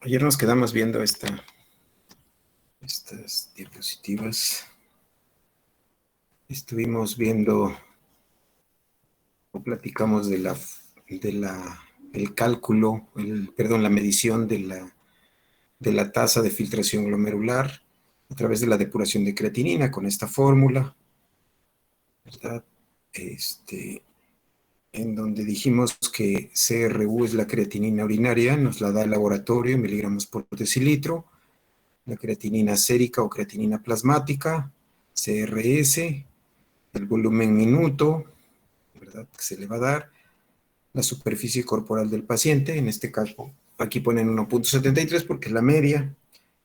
Ayer nos quedamos viendo estas diapositivas. Estuvimos viendo o platicamos el cálculo, perdón, la medición de la tasa de filtración glomerular a través de la depuración de creatinina con esta fórmula, ¿verdad? En donde dijimos que CRU es la creatinina urinaria, nos la da el laboratorio en miligramos por decilitro, la creatinina sérica o creatinina plasmática, CRS, el volumen minuto, ¿verdad? Que se le va a dar, la superficie corporal del paciente, en este caso aquí ponen 1.73 porque es la media,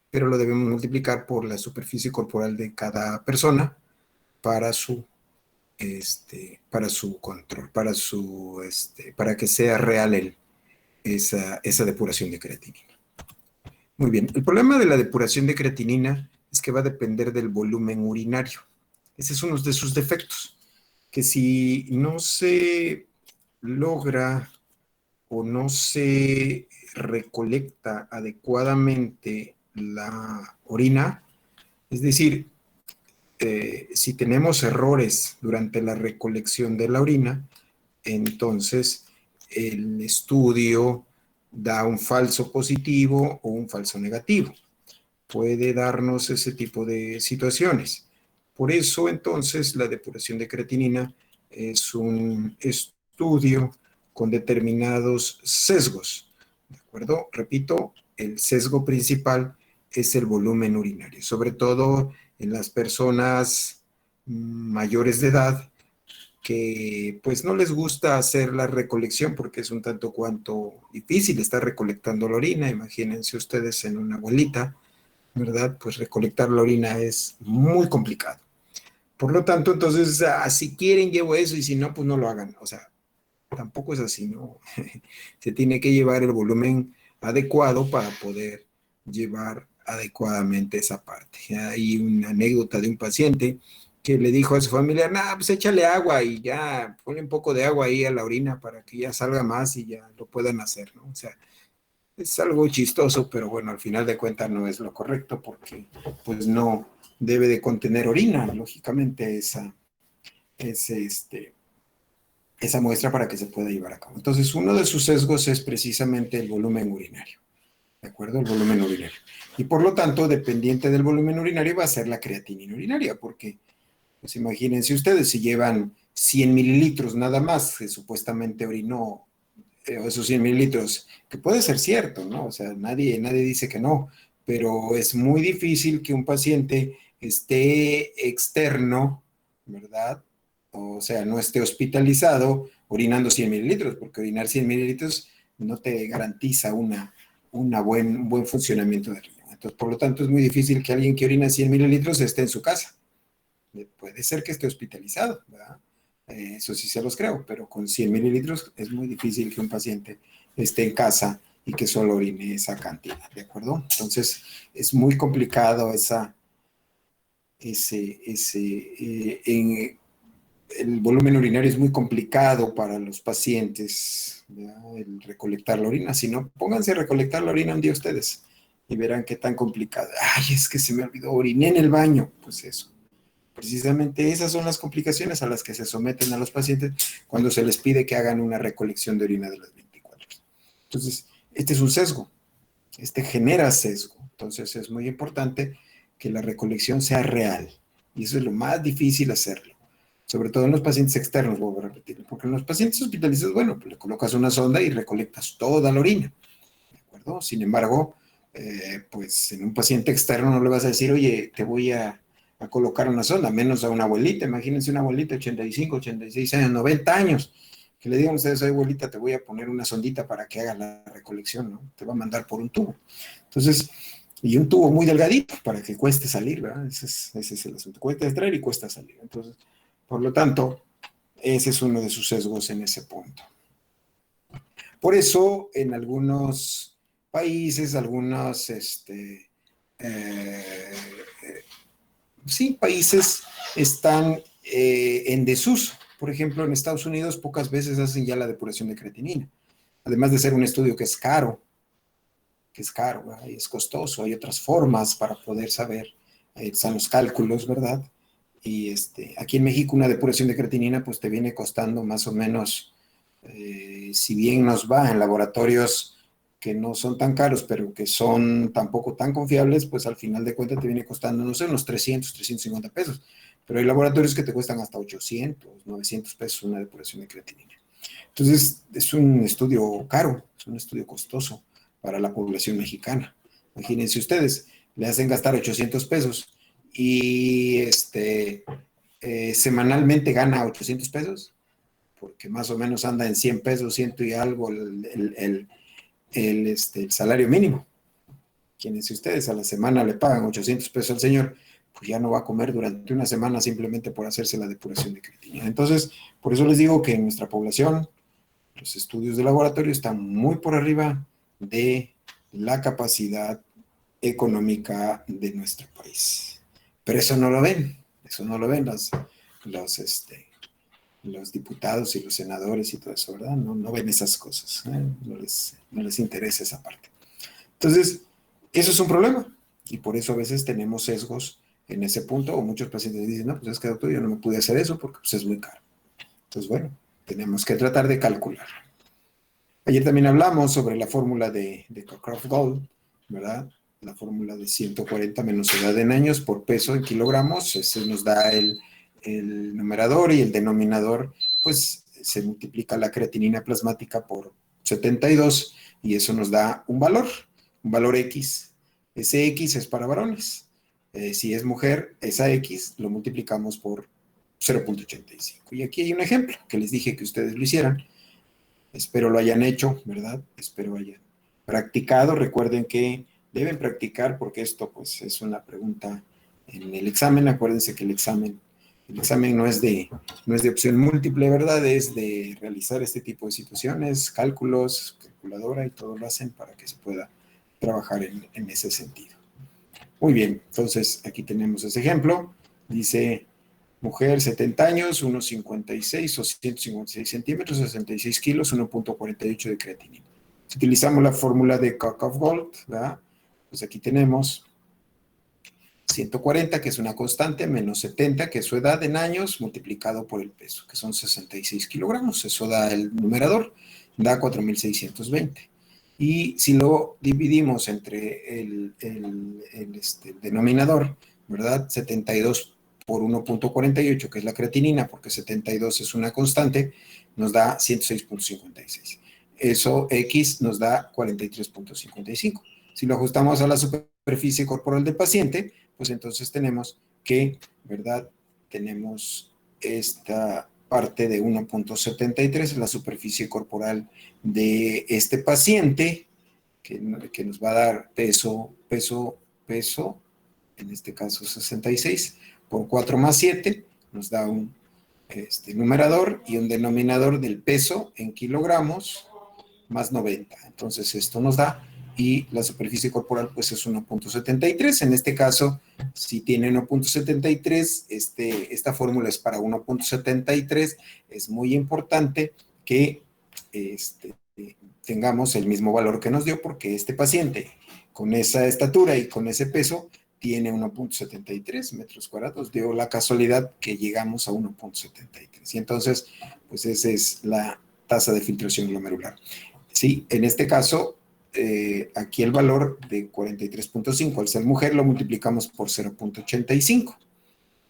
pero lo debemos multiplicar por la superficie corporal de cada persona para su control, para que sea real esa depuración de creatinina. Muy bien, el problema de la depuración de creatinina es que va a depender del volumen urinario. Ese es uno de sus defectos, que si no se logra o no se recolecta adecuadamente la orina, es decir, si tenemos errores durante la recolección de la orina, entonces el estudio da un falso positivo o un falso negativo. Puede darnos ese tipo de situaciones. Por eso, entonces, la depuración de creatinina es un estudio con determinados sesgos, ¿de acuerdo? Repito, el sesgo principal es el volumen urinario, sobre todo en las personas mayores de edad que pues no les gusta hacer la recolección porque es un tanto cuanto difícil estar recolectando la orina. Imagínense ustedes en una abuelita, ¿verdad? Pues recolectar la orina es muy complicado. Por lo tanto, entonces, si quieren llevo eso y si no, pues no lo hagan. O sea, tampoco es así, ¿no? Se tiene que llevar el volumen adecuado para poder llevar adecuadamente esa parte. Hay una anécdota de un paciente que le dijo a su familia, nah, pues échale agua y ya, ponle un poco de agua ahí a la orina para que ya salga más y ya lo puedan hacer, ¿no? O sea, es algo chistoso, pero bueno, al final de cuentas no es lo correcto porque pues no debe de contener orina, lógicamente, esa muestra para que se pueda llevar a cabo. Entonces, uno de sus sesgos es precisamente el volumen urinario, ¿de acuerdo? El volumen urinario. Y por lo tanto, dependiente del volumen urinario va a ser la creatinina urinaria, porque, pues imagínense ustedes, si llevan 100 mililitros nada más, que supuestamente orinó esos 100 mililitros, que puede ser cierto, ¿no? O sea, nadie dice que no, pero es muy difícil que un paciente esté externo, ¿verdad? O sea, no esté hospitalizado orinando 100 mililitros, porque orinar 100 mililitros no te garantiza un buen funcionamiento del riñón. Entonces, por lo tanto, es muy difícil que alguien que orina 100 mililitros esté en su casa. Puede ser que esté hospitalizado, ¿verdad? Eso sí se los creo, pero con 100 mililitros es muy difícil que un paciente esté en casa y que solo orine esa cantidad, ¿de acuerdo? Entonces, es muy complicado el volumen urinario es muy complicado para los pacientes, ¿verdad? El recolectar la orina. Si no, pónganse a recolectar la orina un día ustedes y verán qué tan complicado. Ay, es que se me olvidó, oriné en el baño. Pues eso. Precisamente esas son las complicaciones a las que se someten a los pacientes cuando se les pide que hagan una recolección de orina de las 24 horas. Entonces, este es un sesgo, este genera sesgo. Entonces, es muy importante que la recolección sea real. Y eso es lo más difícil hacerlo. Sobre todo en los pacientes externos, vuelvo a repetir. Porque en los pacientes hospitalizados, bueno, pues le colocas una sonda y recolectas toda la orina. ¿De acuerdo? Sin embargo, pues en un paciente externo no le vas a decir, oye, te voy a colocar una sonda, menos a una abuelita. Imagínense una abuelita de 85, 86 años, 90 años, que le digan a ustedes, abuelita, te voy a poner una sondita para que haga la recolección, ¿no? Te va a mandar por un tubo. Entonces, y un tubo muy delgadito para que cueste salir, ¿verdad? Ese es el asunto. Cuesta extraer y cuesta salir. Entonces, por lo tanto, ese es uno de sus sesgos en ese punto. Por eso, en algunos países, eh, sí, países están en desuso. Por ejemplo, en Estados Unidos pocas veces hacen ya la depuración de creatinina. Además de ser un estudio que es caro, que es caro, ¿verdad? Y es costoso. Hay otras formas para poder saber, están los cálculos, ¿verdad? Y aquí en México una depuración de creatinina pues te viene costando más o menos, si bien nos va en laboratorios que no son tan caros, pero que son tampoco tan confiables, pues al final de cuentas te viene costando, no sé, unos 350 pesos. Pero hay laboratorios que te cuestan hasta 800, 900 pesos una depuración de creatinina. Entonces, es un estudio caro, es un estudio costoso para la población mexicana. Imagínense ustedes, le hacen gastar 800 pesos y semanalmente gana 800 pesos, porque más o menos anda en 100 pesos, ciento y algo el salario mínimo. Quienes ustedes a la semana le pagan 800 pesos al señor, pues ya no va a comer durante una semana simplemente por hacerse la depuración de creatinina. Entonces, por eso les digo que en nuestra población los estudios de laboratorio están muy por arriba de la capacidad económica de nuestro país. Pero eso no lo ven los diputados y los senadores y todo eso, ¿verdad? No ven esas cosas, ¿eh? No les interesa esa parte. Entonces, eso es un problema y por eso a veces tenemos sesgos en ese punto o muchos pacientes dicen, no, pues es que doctor, yo no me pude hacer eso porque pues, es muy caro. Entonces, bueno, tenemos que tratar de calcular. Ayer también hablamos sobre la fórmula de Cockcroft-Gault, ¿verdad? La fórmula de 140 menos edad en años por peso en kilogramos. Ese nos da el numerador y el denominador, pues se multiplica la creatinina plasmática por 72 y eso nos da un valor X. Ese X es para varones. Si es mujer, esa X lo multiplicamos por 0.85. Y aquí hay un ejemplo que les dije que ustedes lo hicieran. Espero lo hayan hecho, ¿verdad? Espero hayan practicado. Recuerden que deben practicar porque esto pues es una pregunta en el examen. Acuérdense que el examen no es de opción múltiple, ¿verdad? Es de realizar este tipo de situaciones, cálculos, calculadora y todo lo hacen para que se pueda trabajar en ese sentido. Muy bien, entonces aquí tenemos ese ejemplo. Dice, mujer, 70 años, 1,56 o 156 centímetros, 66 kilos, 1.48 de creatinina. Si utilizamos la fórmula de Cockcroft-Gault, ¿verdad? Pues aquí tenemos 140, que es una constante, menos 70, que es su edad en años, multiplicado por el peso, que son 66 kilogramos. Eso da el numerador, da 4.620. Y si lo dividimos entre el denominador, ¿verdad? 72 por 1.48, que es la creatinina, porque 72 es una constante, nos da 106.56. Eso X nos da 43.55. Si lo ajustamos a la superficie corporal del paciente, pues entonces tenemos que, ¿verdad? Tenemos esta parte de 1.73, la superficie corporal de este paciente, que nos va a dar peso, en este caso 66, por 4 más 7, nos da un numerador y un denominador del peso en kilogramos más 90. Entonces esto nos da, y la superficie corporal pues es 1.73. En este caso, si tiene 1.73, esta fórmula es para 1.73. Es muy importante que tengamos el mismo valor que nos dio, porque este paciente con esa estatura y con ese peso tiene 1.73 metros cuadrados. Dio la casualidad que llegamos a 1.73. Y entonces, pues esa es la tasa de filtración glomerular. Sí, en este caso, aquí el valor de 43.5, al ser mujer, lo multiplicamos por 0.85,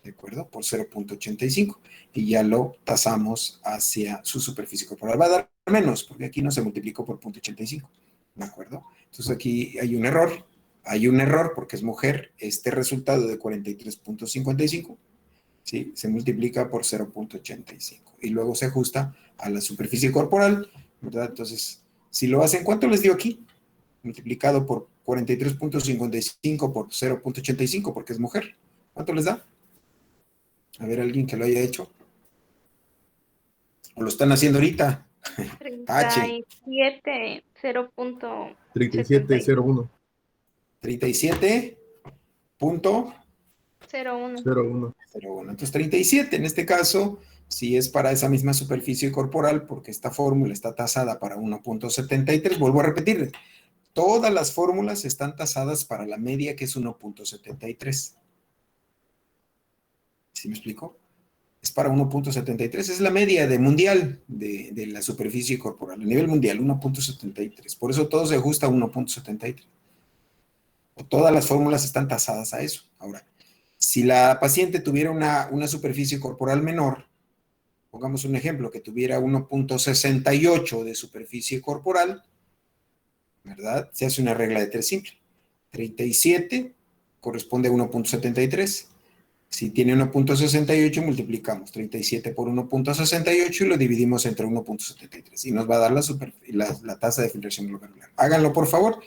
¿de acuerdo? Por 0.85, y ya lo tasamos hacia su superficie corporal. Va a dar menos, porque aquí no se multiplicó por 0.85, ¿de acuerdo? Entonces aquí hay un error porque es mujer. Este resultado de 43.55, ¿sí? Se multiplica por 0.85 y luego se ajusta a la superficie corporal, ¿verdad? Entonces, si lo hacen, ¿cuánto les dio aquí? Multiplicado por 43.55 por 0.85, porque es mujer. ¿Cuánto les da? A ver, alguien que lo haya hecho. ¿O lo están haciendo ahorita? Tache. 37, 0.70. 3701. 37. 01. 01. Entonces, 37 en este caso, si es para esa misma superficie corporal, porque esta fórmula está tasada para 1.73, vuelvo a repetir, todas las fórmulas están tasadas para la media, que es 1.73. ¿Sí me explico? Es para 1.73, es la media de mundial de la superficie corporal, a nivel mundial, 1.73. Por eso todo se ajusta a 1.73. Todas las fórmulas están tasadas a eso. Ahora, si la paciente tuviera una superficie corporal menor, pongamos un ejemplo, que tuviera 1.68 de superficie corporal, ¿verdad? Se hace una regla de 3 simple. 37 corresponde a 1.73. Si tiene 1.68, multiplicamos 37 por 1.68 y lo dividimos entre 1.73. Y nos va a dar la tasa de filtración glomerular. Háganlo, por favor.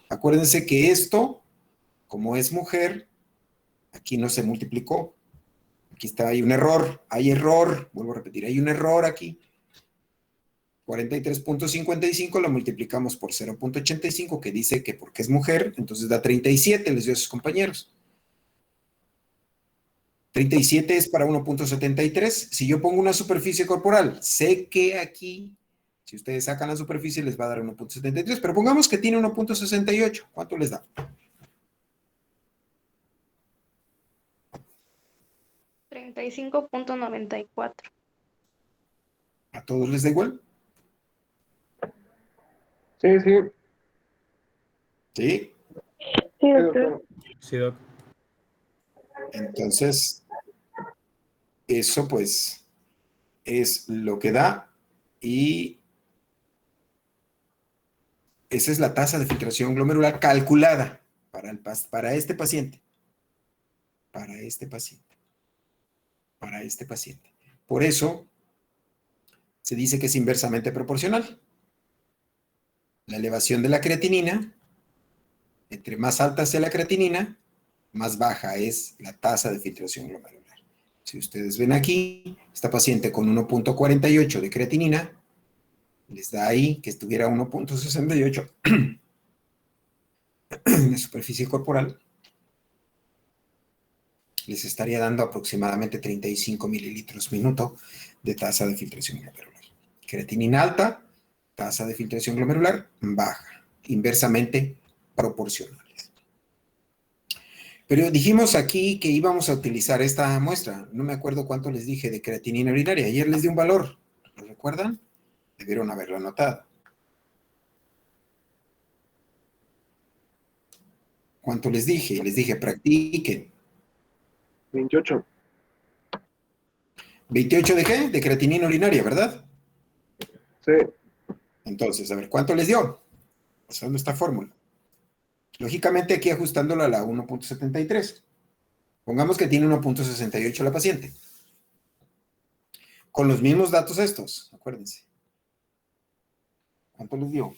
Acuérdense que esto, como es mujer, aquí no se multiplicó. Aquí está, hay un error. Hay error. Vuelvo a repetir, hay un error aquí. 43.55 lo multiplicamos por 0.85, que dice que porque es mujer, entonces da 37, les dio a sus compañeros. 37 es para 1.73. Si yo pongo una superficie corporal, sé que aquí, si ustedes sacan la superficie, les va a dar 1.73, pero pongamos que tiene 1.68. ¿Cuánto les da? $35.94. ¿A todos les da igual? Sí, sí. ¿Sí? Sí, Sí, doctor. doctor. Sí, doc. Entonces, eso pues es lo que da y esa es la tasa de filtración glomerular calculada para este paciente. Para este paciente. Para este paciente. Por eso se dice que es inversamente proporcional. La elevación de la creatinina, entre más alta sea la creatinina, más baja es la tasa de filtración glomerular. Si ustedes ven aquí, esta paciente con 1.48 de creatinina, les da ahí que estuviera 1.68 de superficie corporal, les estaría dando aproximadamente 35 mililitros minuto de tasa de filtración glomerular. Creatinina alta, tasa de filtración glomerular baja, inversamente proporcionales. Pero dijimos aquí que íbamos a utilizar esta muestra. No me acuerdo cuánto les dije de creatinina urinaria. Ayer les di un valor. ¿Lo recuerdan? Debieron haberlo anotado. ¿Cuánto les dije? Les dije practiquen. 28. ¿28 de qué? De creatinina urinaria, ¿verdad? Sí. Entonces, a ver, ¿cuánto les dio? Usando esta fórmula. Lógicamente aquí ajustándola a la 1.73. Pongamos que tiene 1.68 la paciente. Con los mismos datos estos, acuérdense. ¿Cuánto les dio?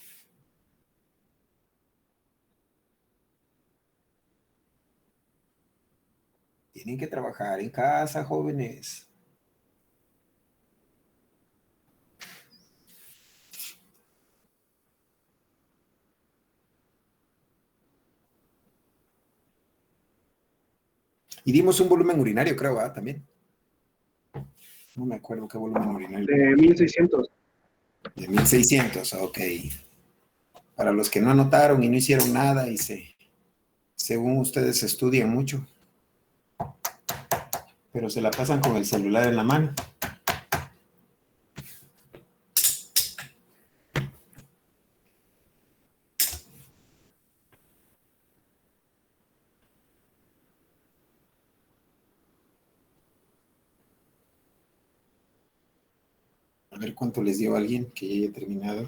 Tienen que trabajar en casa, jóvenes. Y dimos un volumen urinario, creo, ¿ah? También. No me acuerdo qué volumen urinario. De 1600. De 1600, ok. Para los que no anotaron y no hicieron nada y según ustedes estudian mucho, pero se la pasan con el celular en la mano. A ver cuánto les dio a alguien que ya haya terminado.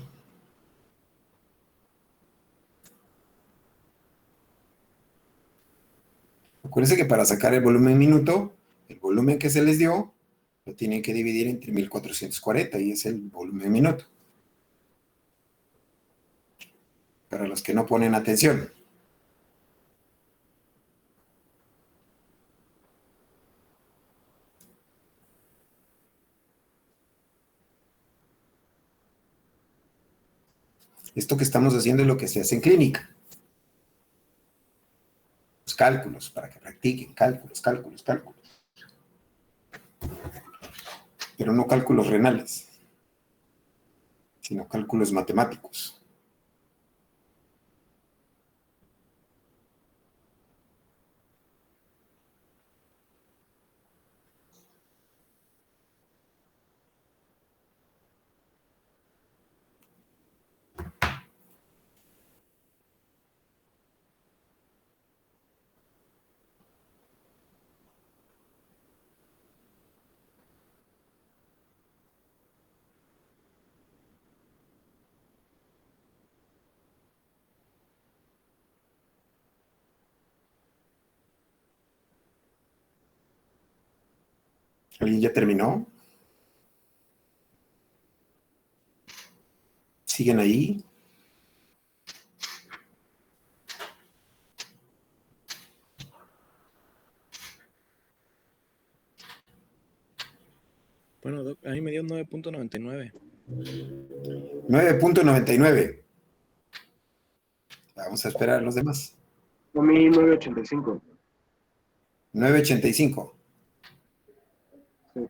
Acuérdense que para sacar el volumen minuto, el volumen que se les dio, lo tienen que dividir entre 1440 y es el volumen minuto. Para los que no ponen atención. Esto que estamos haciendo es lo que se hace en clínica. Los cálculos, para que practiquen, cálculos. Pero no cálculos renales, sino cálculos matemáticos. ¿Alguien ya terminó? ¿Siguen ahí? Bueno, Doc, a mí me dio 9.99. 9.99. Vamos a esperar a los demás. A mí 9.85. 9.85. Sí.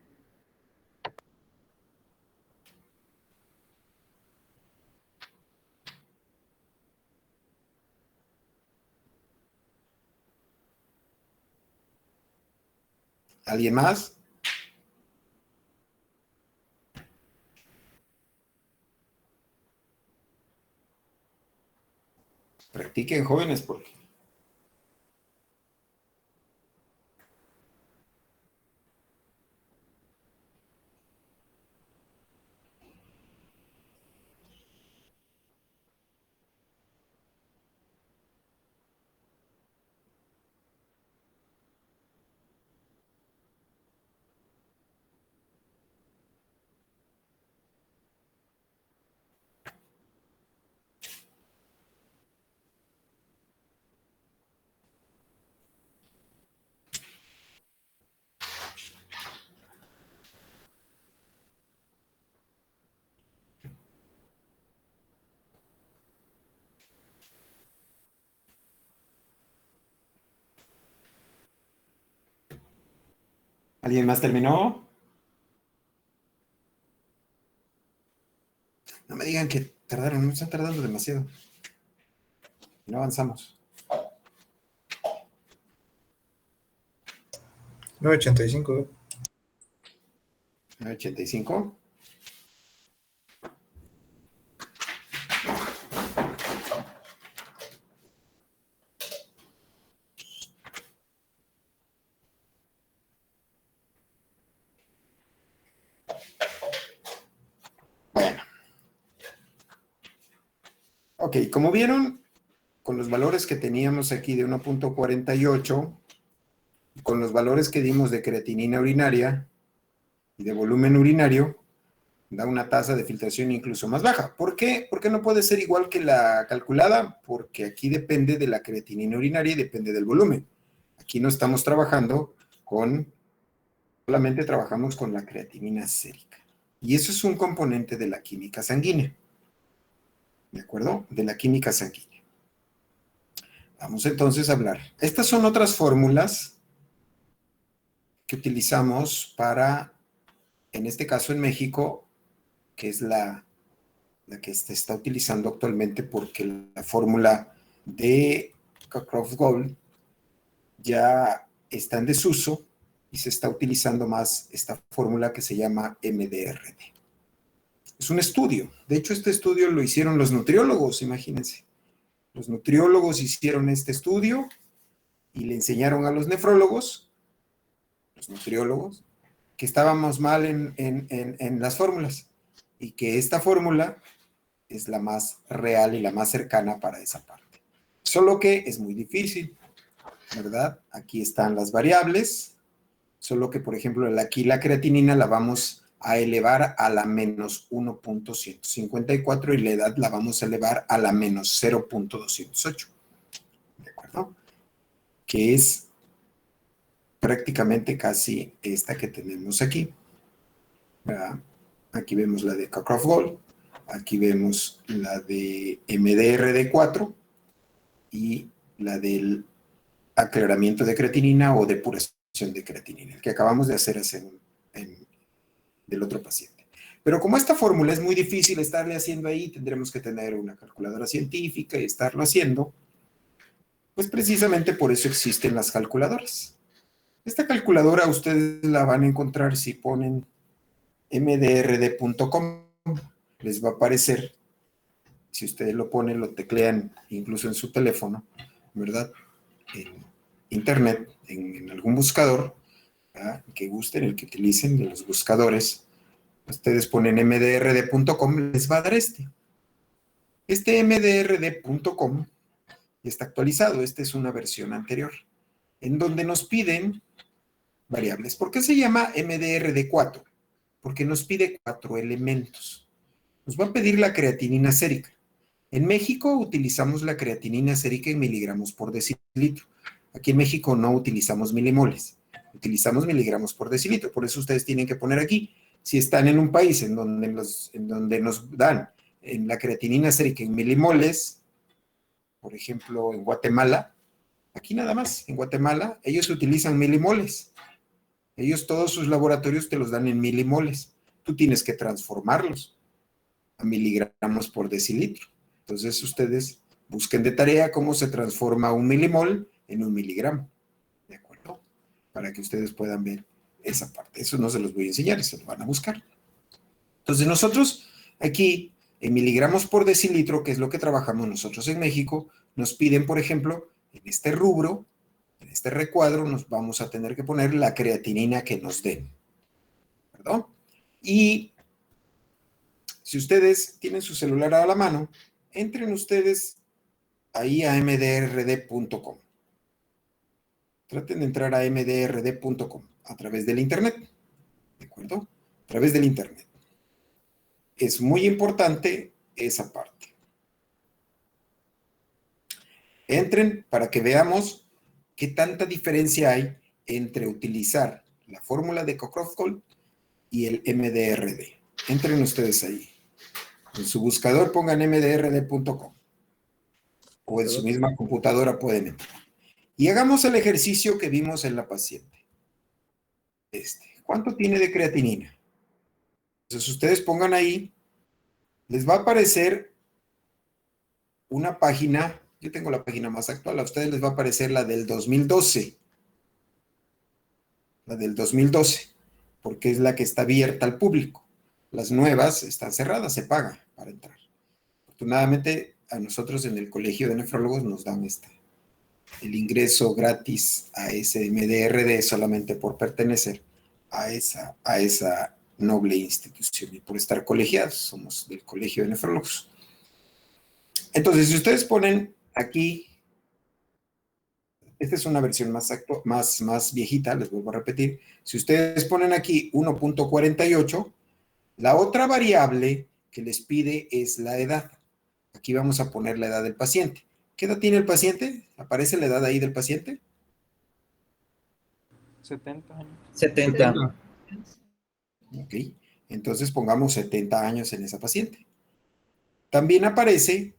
¿Alguien más? Practiquen, jóvenes, porque ¿alguien más terminó? No me digan que tardaron, no están tardando demasiado. No avanzamos. 9.85. 9.85. Bueno. Ok, como vieron, con los valores que teníamos aquí de 1.48, con los valores que dimos de creatinina urinaria y de volumen urinario, da una tasa de filtración incluso más baja. ¿Por qué? Porque no puede ser igual que la calculada, porque aquí depende de la creatinina urinaria y depende del volumen. Aquí no estamos trabajando solamente trabajamos con la creatinina sérica. Y eso es un componente de la química sanguínea. ¿De acuerdo? De la química sanguínea. Vamos entonces a hablar. Estas son otras fórmulas que utilizamos para, en este caso en México, que es la que se está utilizando actualmente porque la fórmula de Cockcroft-Gold ya está en desuso y se está utilizando más esta fórmula que se llama MDRD. Es un estudio. De hecho, este estudio lo hicieron los nutriólogos, imagínense. Los nutriólogos hicieron este estudio y le enseñaron a los nefrólogos, los nutriólogos, que estábamos mal en las fórmulas y que esta fórmula es la más real y la más cercana para esa parte. Solo que es muy difícil, ¿verdad? Aquí están las variables, solo que, por ejemplo, aquí la creatinina la vamos a elevar a la menos 1.154 y la edad la vamos a elevar a la menos 0.208. ¿De acuerdo? Que es prácticamente casi esta que tenemos aquí. ¿Verdad? Aquí vemos la de Cockcroft-Gold, aquí vemos la de MDRD4 y la del aclaramiento de creatinina o depuración de creatinina, el que acabamos de hacer del otro paciente. Pero como esta fórmula es muy difícil estarle haciendo ahí, tendremos que tener una calculadora científica y estarlo haciendo, pues precisamente por eso existen las calculadoras. Esta calculadora ustedes la van a encontrar si ponen mdrd.com, les va a aparecer, si ustedes lo ponen, lo teclean incluso en su teléfono, ¿verdad? En internet, en algún buscador, ¿verdad? Que gusten, el que utilicen de los buscadores, ustedes ponen mdrd.com, les va a dar este. Este mdrd.com está actualizado, esta es una versión anterior, en donde nos piden, variables. ¿Por qué se llama MDRD4? Porque nos pide 4 elementos. Nos va a pedir la creatinina sérica. En México utilizamos la creatinina sérica en miligramos por decilitro. Aquí en México no utilizamos milimoles, utilizamos miligramos por decilitro. Por eso ustedes tienen que poner aquí, si están en un país en donde nos dan en la creatinina sérica en milimoles, por ejemplo, en Guatemala, aquí nada más, en Guatemala, ellos utilizan milimoles. Ellos todos sus laboratorios te los dan en milimoles. Tú tienes que transformarlos a miligramos por decilitro. Entonces ustedes busquen de tarea cómo se transforma un milimol en un miligramo. ¿De acuerdo? Para que ustedes puedan ver esa parte. Eso no se los voy a enseñar, se lo van a buscar. Entonces nosotros aquí, en miligramos por decilitro, que es lo que trabajamos nosotros en México, nos piden, por ejemplo, en este rubro, en este recuadro, nos vamos a tener que poner la creatinina que nos den. ¿Perdón? Y si ustedes tienen su celular a la mano, entren ustedes ahí a mdrd.com. Traten de entrar a mdrd.com a través del internet. ¿De acuerdo? A través del internet. Es muy importante esa parte. Entren para que veamos qué tanta diferencia hay entre utilizar la fórmula de Cockcroft-Gault y el MDRD. Entren ustedes ahí. En su buscador pongan mdrd.com o en su misma computadora pueden entrar. Y hagamos el ejercicio que vimos en la paciente. ¿Cuánto tiene de creatinina? Entonces ustedes pongan ahí, les va a aparecer una página, yo tengo la página más actual, a ustedes les va a aparecer la del 2012. La del 2012, porque es la que está abierta al público. Las nuevas están cerradas, se paga para entrar. Afortunadamente, a nosotros en el Colegio de Nefrólogos nos dan el ingreso gratis a ese MDRD solamente por pertenecer a esa noble institución y por estar colegiados. Somos del Colegio de Nefrólogos. Entonces, si ustedes ponen aquí, esta es una versión más viejita, les vuelvo a repetir. Si ustedes ponen aquí 1.48, la otra variable que les pide es la edad. Aquí vamos a poner la edad del paciente. ¿Qué edad tiene el paciente? ¿Aparece la edad ahí del paciente? 70 años. 70. Ok, entonces pongamos 70 años en esa paciente. También aparece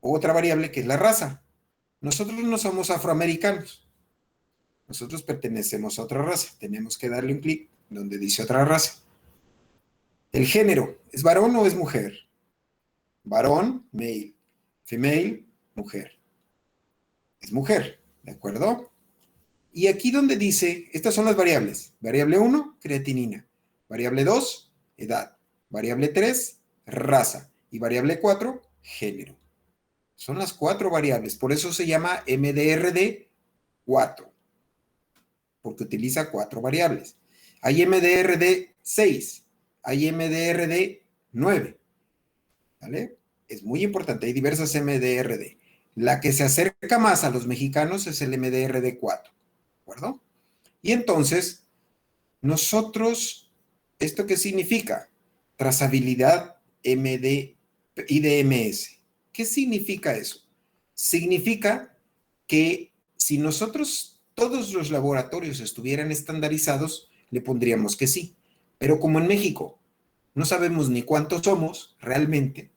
otra variable que es la raza. Nosotros no somos afroamericanos. Nosotros pertenecemos a otra raza. Tenemos que darle un clic donde dice otra raza. El género, ¿es varón o es mujer? Varón, male. Female, mujer. Es mujer, ¿de acuerdo? Y aquí donde dice, estas son las variables. Variable 1, creatinina. Variable 2, edad. Variable 3, raza. Y variable 4, género. Son las 4 variables. Por eso se llama MDRD 4. Porque utiliza 4 variables. Hay MDRD 6. Hay MDRD 9. ¿Vale? Es muy importante. Hay diversas MDRD. La que se acerca más a los mexicanos es el MDRD 4. ¿De acuerdo? Y entonces, nosotros, ¿esto qué significa? Trazabilidad IDMS. ¿Qué significa eso? Significa que si nosotros, todos los laboratorios estuvieran estandarizados, le pondríamos que sí. Pero como en México no sabemos ni cuántos somos realmente,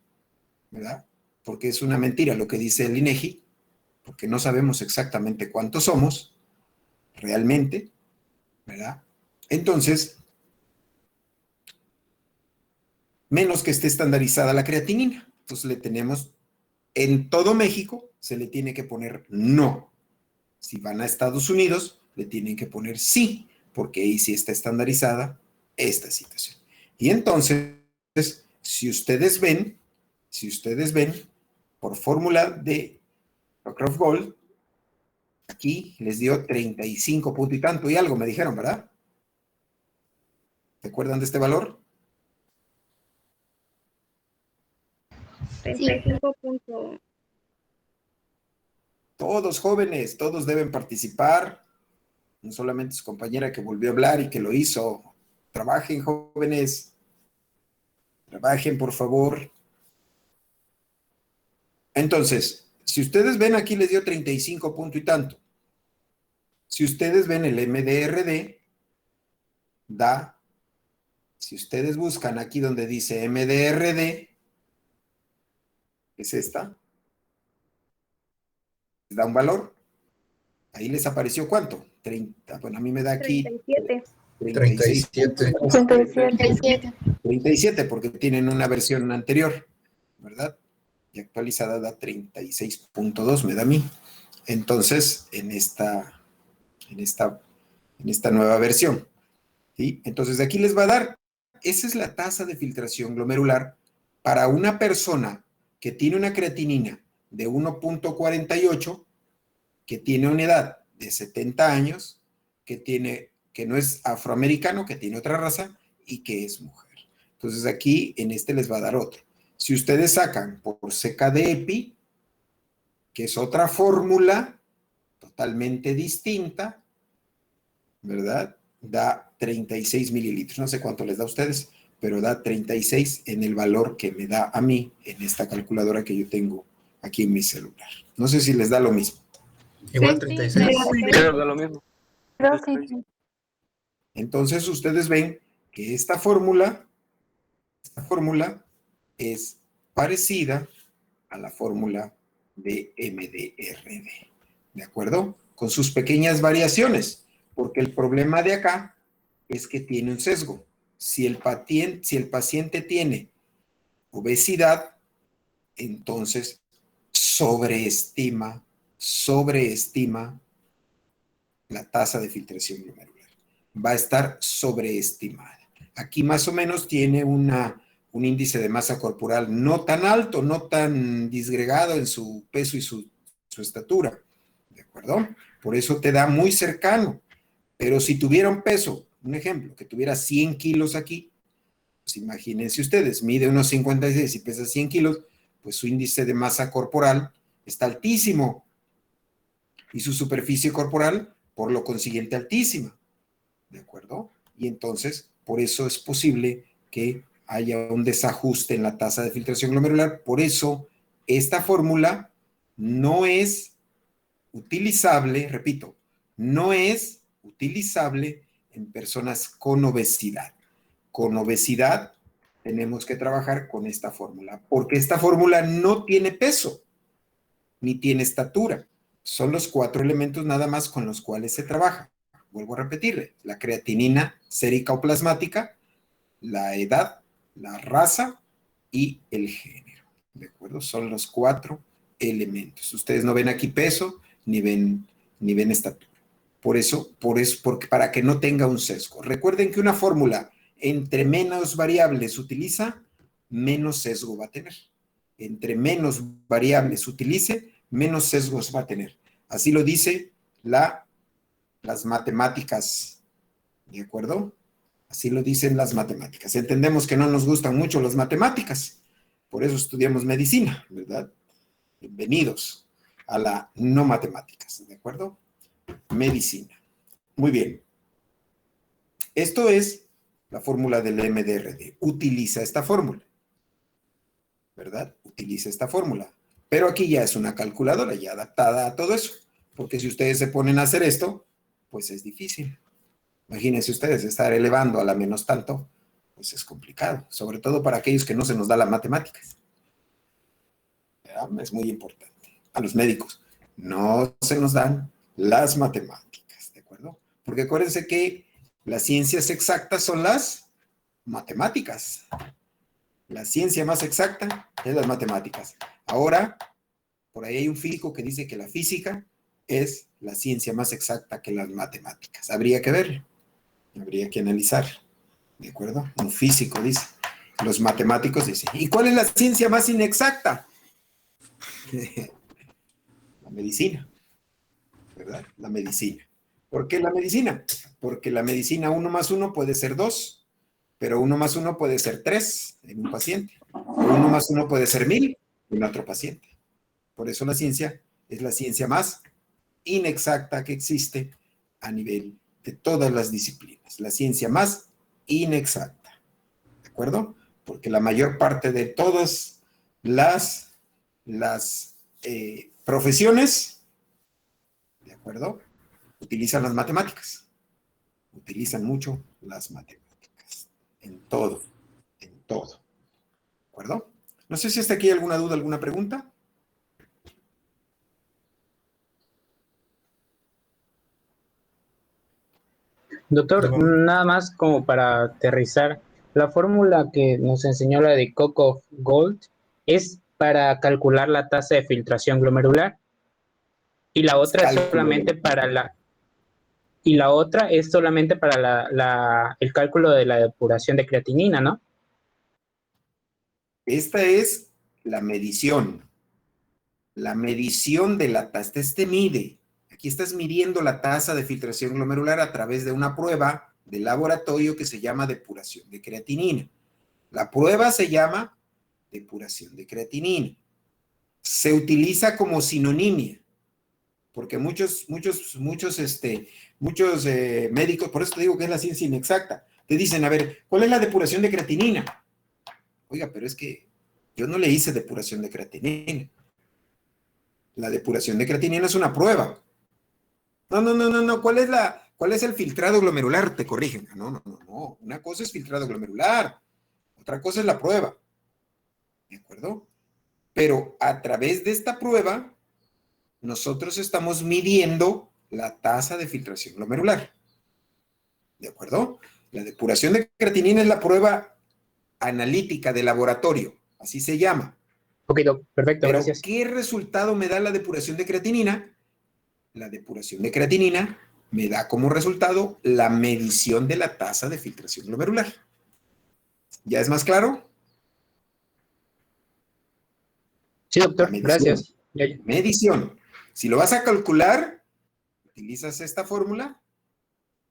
¿verdad? Porque es una mentira lo que dice el INEGI, porque no sabemos exactamente cuántos somos realmente, ¿verdad? Entonces, menos que esté estandarizada la creatinina. Entonces le tenemos, en todo México, se le tiene que poner no. Si van a Estados Unidos, le tienen que poner sí, porque ahí sí está estandarizada esta situación. Y entonces, si ustedes ven, por fórmula de Cockcroft-Gault, aquí les dio 35 punto y tanto y algo, me dijeron, ¿verdad? ¿Se acuerdan de este valor? 35 puntos. Todos jóvenes, todos deben participar. no solamente su compañera que volvió a hablar y que lo hizo. Trabajen, jóvenes. Trabajen, por favor. Entonces, si ustedes ven aquí les dio 35 punto y tanto. Si ustedes ven el MDRD, da, si ustedes buscan aquí donde dice MDRD, es esta, les da un valor. Ahí les apareció ¿cuánto? 30, bueno, a mí me da aquí 37. 36. 37. 37, porque tienen una versión anterior, ¿verdad? Y actualizada da 36.2, me da a mí. Entonces, en esta nueva versión, ¿sí? Entonces, de aquí les va a dar, esa es la tasa de filtración glomerular para una persona que tiene una creatinina de 1.48, que tiene una edad de 70 años, que no es afroamericano, que tiene otra raza y que es mujer. Entonces aquí en este les va a dar otro. Si ustedes sacan por CKD-EPI, que es otra fórmula totalmente distinta, ¿verdad? Da 36 mililitros. No sé cuánto les da a ustedes, pero da 36 en el valor que me da a mí en esta calculadora que yo tengo aquí en mi celular. No sé si les da lo mismo. Igual Sí, 36. Creo de lo mismo. Creo que sí. Entonces ustedes ven que esta fórmula es parecida a la fórmula de MDRD, ¿de acuerdo? Con sus pequeñas variaciones, porque el problema de acá es que tiene un sesgo. Si el paciente tiene obesidad, entonces sobreestima la tasa de filtración glomerular. Va a estar sobreestimada. Aquí más o menos tiene un índice de masa corporal no tan alto, no tan disgregado en su peso y su estatura, ¿de acuerdo? Por eso te da muy cercano. Pero si tuviera un peso, un ejemplo, que tuviera 100 kilos aquí, pues imagínense ustedes, mide unos 56 y pesa 100 kilos, pues su índice de masa corporal está altísimo y su superficie corporal, por lo consiguiente, altísima. ¿De acuerdo? Y entonces, por eso es posible que haya un desajuste en la tasa de filtración glomerular. Por eso, esta fórmula no es utilizable, repito, no es utilizable en personas con obesidad. Con obesidad tenemos que trabajar con esta fórmula, porque esta fórmula no tiene peso, ni tiene estatura. Son los 4 elementos nada más con los cuales se trabaja. Vuelvo a repetirle, la creatinina sérica o plasmática, la edad, la raza y el género. ¿De acuerdo? Son los 4 elementos. Ustedes no ven aquí peso, ni ven estatura. Por eso, porque para que no tenga un sesgo. Recuerden que una fórmula, entre menos variables utiliza, menos sesgo va a tener. Entre menos variables utilice, menos sesgos va a tener. Así lo dice las matemáticas, ¿de acuerdo? Así lo dicen las matemáticas. Entendemos que no nos gustan mucho las matemáticas, por eso estudiamos medicina, ¿verdad? Bienvenidos a la no matemáticas, ¿de acuerdo? Medicina. Muy bien. Esto es la fórmula del MDRD. Utiliza esta fórmula, ¿verdad? Utiliza esta fórmula. Pero aquí ya es una calculadora ya adaptada a todo eso, porque si ustedes se ponen a hacer esto, pues es difícil. Imagínense ustedes estar elevando a la menos tanto, pues es complicado, sobre todo para aquellos que no se nos da las matemáticas. ¿Verdad? Es muy importante. A los médicos no se nos dan las matemáticas, ¿de acuerdo? Porque acuérdense que las ciencias exactas son las matemáticas. La ciencia más exacta es las matemáticas. Ahora, por ahí hay un físico que dice que la física es la ciencia más exacta que las matemáticas. Habría que verlo, habría que analizar, ¿de acuerdo? Un físico dice, los matemáticos dicen, ¿y cuál es la ciencia más inexacta? La medicina, ¿verdad? La medicina. ¿Por qué la medicina? Porque la medicina 1 más 1 puede ser 2, pero 1 más 1 puede ser 3 en un paciente. O 1 más 1 puede ser 1000 en otro paciente. Por eso la ciencia es la ciencia más inexacta que existe a nivel de todas las disciplinas, la ciencia más inexacta, ¿de acuerdo? Porque la mayor parte de todas las profesiones, ¿de acuerdo? Utilizan las matemáticas, utilizan mucho las matemáticas, en todo, ¿de acuerdo? No sé si hasta aquí hay alguna duda, alguna pregunta. Doctor, nada más como para aterrizar, la fórmula que nos enseñó la de Coco-Gold es para calcular la tasa de filtración glomerular y la otra es solamente para el cálculo de la depuración de creatinina, ¿no? Esta es la medición de la tasa. Este mide. Aquí estás midiendo la tasa de filtración glomerular a través de una prueba de laboratorio que se llama depuración de creatinina. La prueba se llama depuración de creatinina. Se utiliza como sinonimia, porque muchos médicos, por eso te digo que es la ciencia inexacta, te dicen, a ver, ¿cuál es la depuración de creatinina? Oiga, pero es que yo no le hice depuración de creatinina. La depuración de creatinina es una prueba. No. ¿Cuál es el filtrado glomerular? Te corrigen. No. Una cosa es filtrado glomerular, otra cosa es la prueba. ¿De acuerdo? Pero a través de esta prueba, nosotros estamos midiendo la tasa de filtración glomerular. ¿De acuerdo? La depuración de creatinina es la prueba analítica de laboratorio, así se llama. Ok, perfecto, Pero gracias. ¿qué resultado me da la depuración de creatinina? La depuración de creatinina me da como resultado la medición de la tasa de filtración glomerular. ¿Ya es más claro? Sí, doctor, gracias. Medición. Si lo vas a calcular, utilizas esta fórmula.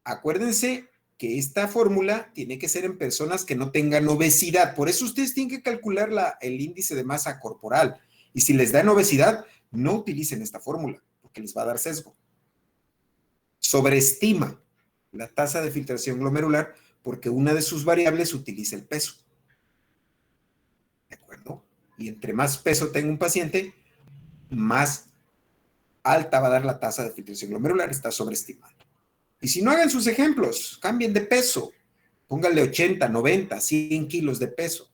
Acuérdense que esta fórmula tiene que ser en personas que no tengan obesidad. Por eso ustedes tienen que calcular el índice de masa corporal. Y si les dan obesidad, no utilicen esta fórmula, porque les va a dar sesgo. Sobreestima la tasa de filtración glomerular porque una de sus variables utiliza el peso. ¿De acuerdo? Y entre más peso tenga un paciente, más alta va a dar la tasa de filtración glomerular. Está sobreestimado. Y si no, hagan sus ejemplos, cambien de peso. Pónganle 80, 90, 100 kilos de peso.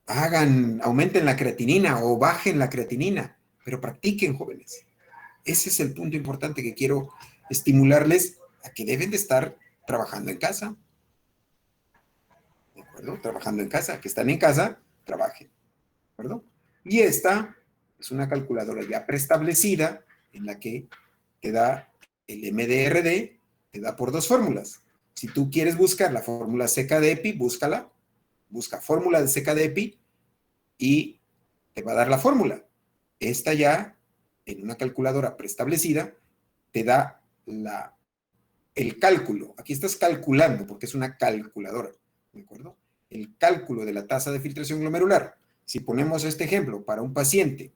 Aumenten la creatinina o bajen la creatinina, pero practiquen, jóvenes. Ese es el punto importante que quiero estimularles a que deben de estar trabajando en casa. ¿De acuerdo? Trabajando en casa, que están en casa, trabajen. ¿De acuerdo? Y esta es una calculadora ya preestablecida en la que te da el MDRD, te da por dos fórmulas. Si tú quieres buscar la fórmula seca de EPI, búscala. Busca fórmula de seca de EPI y te va a dar la fórmula. Esta ya, en una calculadora preestablecida, te da el cálculo. Aquí estás calculando, porque es una calculadora, ¿de acuerdo? El cálculo de la tasa de filtración glomerular. Si ponemos este ejemplo para un paciente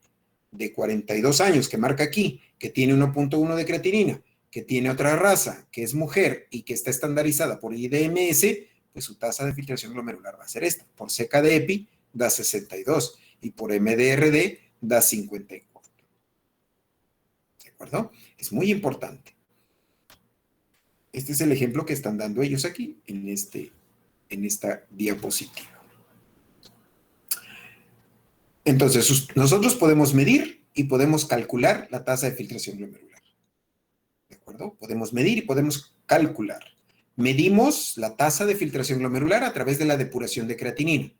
de 42 años que marca aquí, que tiene 1.1 de creatinina, que tiene otra raza, que es mujer y que está estandarizada por IDMS, pues su tasa de filtración glomerular va a ser esta. Por seca de EPI da 62 y por MDRD da 54. ¿De acuerdo? Es muy importante. Este es el ejemplo que están dando ellos aquí en esta diapositiva. Entonces, nosotros podemos medir y podemos calcular la tasa de filtración glomerular. ¿De acuerdo? Podemos medir y podemos calcular. Medimos la tasa de filtración glomerular a través de la depuración de creatinina,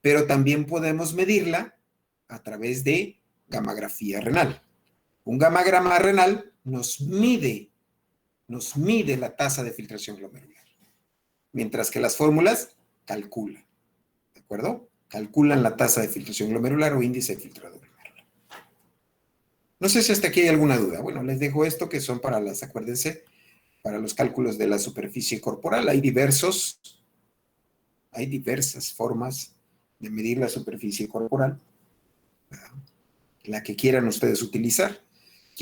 pero también podemos medirla a través de gammagrafía renal. Un gammagrama renal nos mide la tasa de filtración glomerular, mientras que las fórmulas calculan. ¿De acuerdo? Calculan la tasa de filtración glomerular o índice de filtrado glomerular. No sé si hasta aquí hay alguna duda. Bueno, les dejo esto que son acuérdense, para los cálculos de la superficie corporal. Hay diversas formas de medir la superficie corporal, la que quieran ustedes utilizar.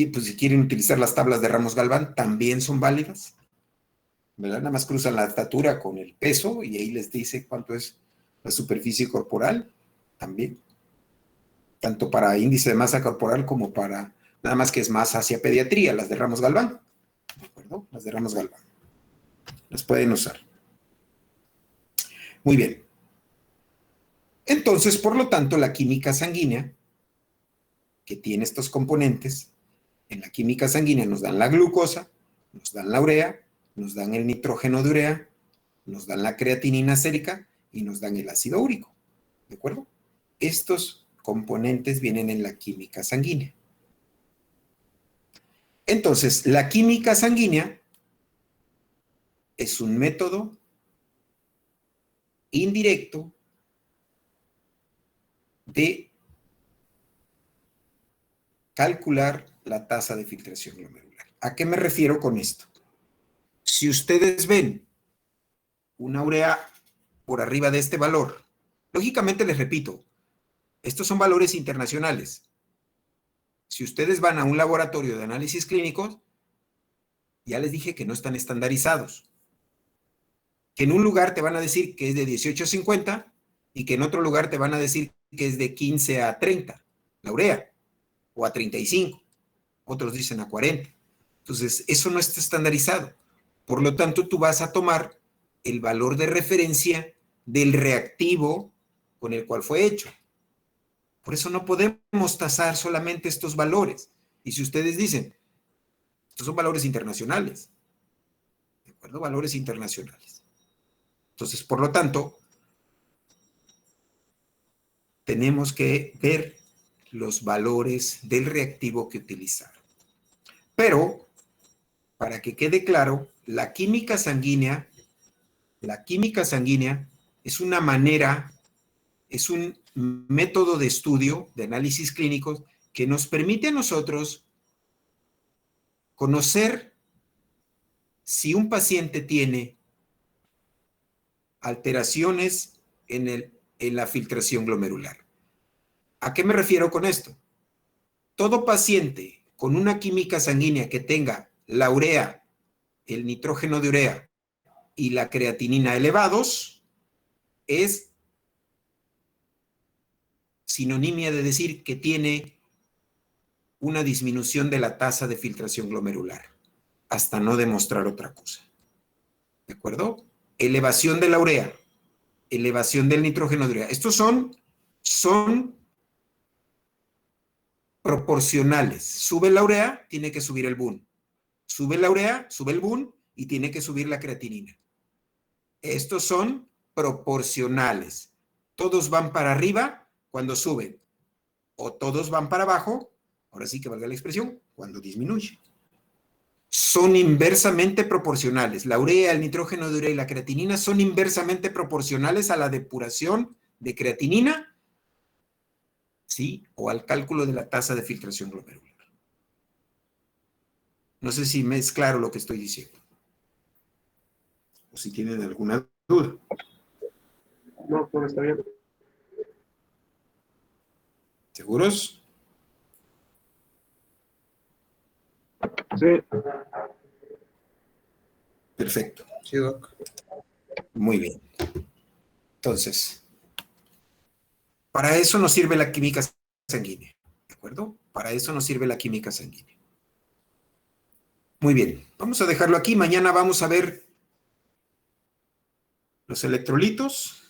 pues, si quieren utilizar las tablas de Ramos-Galván, también son válidas, ¿verdad? Nada más cruzan la estatura con el peso y ahí les dice cuánto es la superficie corporal, también. Tanto para índice de masa corporal como para, nada más que es más hacia pediatría, las de Ramos-Galván, ¿de acuerdo? Las de Ramos-Galván. Las pueden usar. Muy bien. Entonces, por lo tanto, la química sanguínea, que tiene estos componentes, en la química sanguínea nos dan la glucosa, nos dan la urea, nos dan el nitrógeno de urea, nos dan la creatinina sérica y nos dan el ácido úrico. ¿De acuerdo? Estos componentes vienen en la química sanguínea. Entonces, la química sanguínea es un método indirecto de calcular la tasa de filtración glomerular. ¿A qué me refiero con esto? Si ustedes ven una urea por arriba de este valor, lógicamente les repito, estos son valores internacionales. Si ustedes van a un laboratorio de análisis clínicos, ya les dije que no están estandarizados. Que en un lugar te van a decir que es de 18 a 50 y que en otro lugar te van a decir que es de 15 a 30, la urea, o a 35. Otros dicen a 40. Entonces, eso no está estandarizado. Por lo tanto, tú vas a tomar el valor de referencia del reactivo con el cual fue hecho. Por eso no podemos tasar solamente estos valores. Y si ustedes dicen, estos son valores internacionales, ¿de acuerdo? Valores internacionales. Entonces, por lo tanto, tenemos que ver los valores del reactivo que utilizaron. Pero, para que quede claro, la química sanguínea es una manera, es un método de estudio, de análisis clínicos, que nos permite a nosotros conocer si un paciente tiene alteraciones en la filtración glomerular. ¿A qué me refiero con esto? Todo paciente con una química sanguínea que tenga la urea, el nitrógeno de urea y la creatinina elevados es sinonimia de decir que tiene una disminución de la tasa de filtración glomerular, hasta no demostrar otra cosa. ¿De acuerdo? Elevación de la urea, elevación del nitrógeno de urea. Estos son proporcionales. Sube la urea, tiene que subir el BUN. Sube la urea, sube el BUN y tiene que subir la creatinina. Estos son proporcionales. Todos van para arriba cuando suben, o todos van para abajo, ahora sí que valga la expresión, cuando disminuye. Son inversamente proporcionales. La urea, el nitrógeno de urea y la creatinina son inversamente proporcionales a la depuración de creatinina, ¿sí? O al cálculo de la tasa de filtración glomerular. No sé si me es claro lo que estoy diciendo. O si tienen alguna duda. No, todo está bien. ¿Seguros? Sí. Perfecto. Sí, Doc. Muy bien. Entonces, para eso nos sirve la química sanguínea. ¿De acuerdo? Para eso nos sirve la química sanguínea. Muy bien. Vamos a dejarlo aquí. Mañana vamos a ver los electrolitos.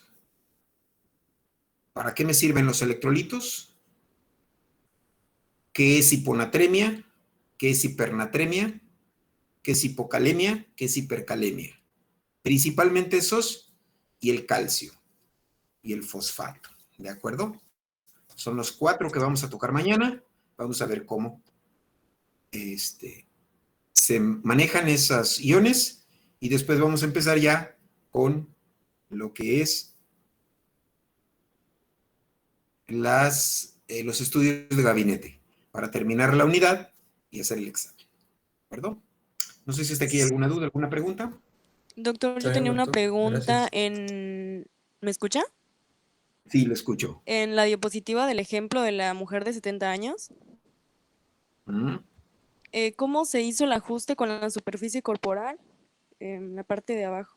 ¿Para qué me sirven los electrolitos? ¿Qué es hiponatremia? ¿Qué es hipernatremia? ¿Qué es hipocalemia? ¿Qué es hipercalemia? Principalmente esos y el calcio y el fosfato. ¿De acuerdo? Son los 4 que vamos a tocar mañana. Vamos a ver cómo se manejan esos iones y después vamos a empezar ya con lo que es los estudios de gabinete para terminar la unidad y hacer el examen. ¿De acuerdo? No sé si está aquí alguna duda, alguna pregunta. Doctor, Está yo bien, tenía una doctor. pregunta Gracias. ¿Me escucha? Sí, lo escucho. En la diapositiva del ejemplo de la mujer de 70 años, ¿Mm? ¿Cómo se hizo el ajuste con la superficie corporal? En la parte de abajo.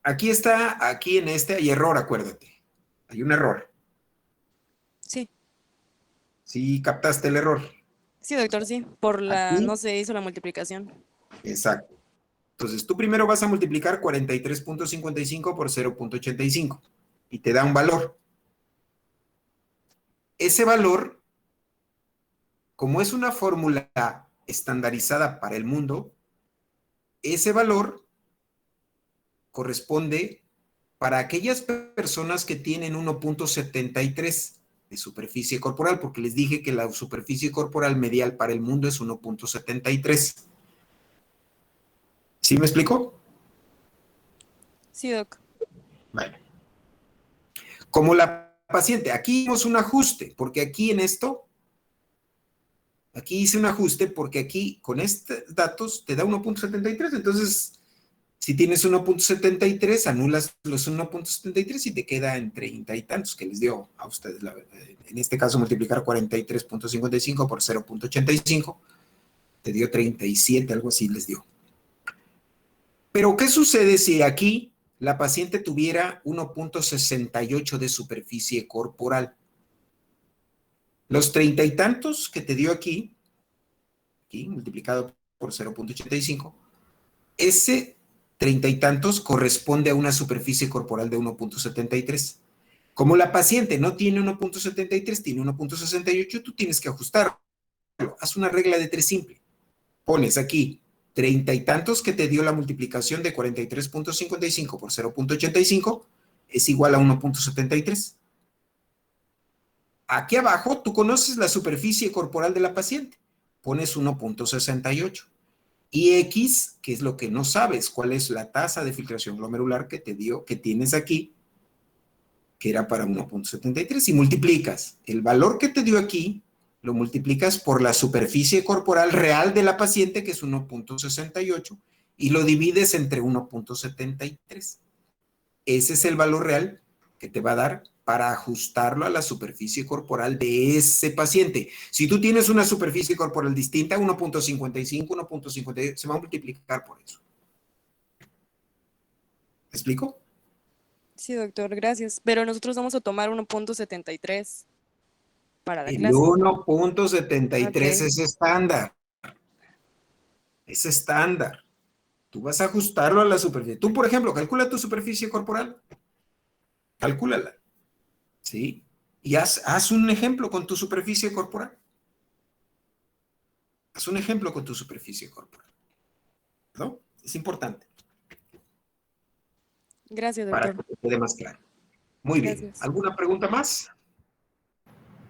Aquí está, aquí en este hay error, acuérdate. Hay un error. Sí, Sí, captaste el error. sí, doctor, sí. Por la, Aquí. no se hizo la multiplicación. Exacto. Entonces, tú primero vas a multiplicar 43.55 por 0.85 y te da un valor. Ese valor, como es una fórmula estandarizada para el mundo, ese valor corresponde para aquellas personas que tienen 1.73 de superficie corporal, porque les dije que la superficie corporal medial para el mundo es 1.73. ¿Sí me explico? Sí, doc. Bueno. Como la paciente, aquí hicimos un ajuste, porque aquí en esto, aquí hice un ajuste porque aquí con estos datos te da 1.73, entonces si tienes 1.73, anulas los 1.73 y te queda en 30 y tantos que les dio a ustedes. En este caso, multiplicar 43.55 por 0.85, te dio 37, algo así les dio. Pero, ¿qué sucede si aquí la paciente tuviera 1.68 de superficie corporal? Los 30 y tantos que te dio aquí multiplicado por 0.85, ese 30 y tantos corresponde a una superficie corporal de 1.73. Como la paciente no tiene 1.73, tiene 1.68, tú tienes que ajustarlo. Haz una regla de 3 simple. Pones aquí 30 y tantos que te dio la multiplicación de 43.55 por 0.85 es igual a 1.73. Aquí abajo tú conoces la superficie corporal de la paciente. Pones 1.68. Y X, que es lo que no sabes, cuál es la tasa de filtración glomerular que te dio, que tienes aquí, que era para 1.73, y multiplicas el valor que te dio aquí, lo multiplicas por la superficie corporal real de la paciente, que es 1.68, y lo divides entre 1.73. Ese es el valor real que te va a dar para ajustarlo a la superficie corporal de ese paciente. Si tú tienes una superficie corporal distinta, 1.55, 1.58, se va a multiplicar por eso. ¿Me explico? Sí, doctor, gracias. Pero nosotros vamos a tomar 1.73 para la El clase. 1.73 Ok. es estándar. Es estándar. Tú vas a ajustarlo a la superficie. Tú, por ejemplo, calcula tu superficie corporal. Calcúlala. ¿Sí? Y haz un ejemplo con tu superficie corporal. Haz un ejemplo con tu superficie corporal. ¿No? Es importante Gracias, para doctor. que te quede más claro. Muy bien. Gracias. ¿Alguna pregunta más?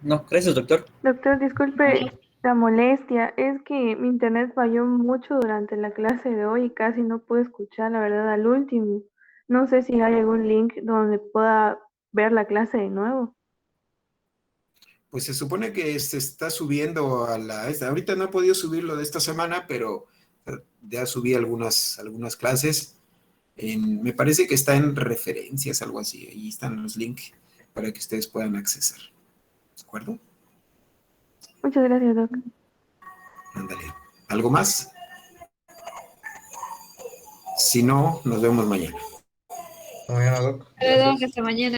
No, gracias, doctor. Doctor, disculpe la molestia, es que mi internet falló mucho durante la clase de hoy y casi no pude escuchar la verdad al último. No sé si hay algún link donde pueda ver la clase de nuevo. Pues se supone que se está subiendo a la... Ahorita no he podido subirlo de esta semana, pero ya subí algunas clases. Me parece que está en referencias, algo así. Ahí están los links para que ustedes puedan accesar. ¿De acuerdo? Muchas gracias, Doc. Ándale. ¿Algo más? Si no, nos vemos mañana. Hasta mañana, Doc. Perdón, Gracias. hasta mañana.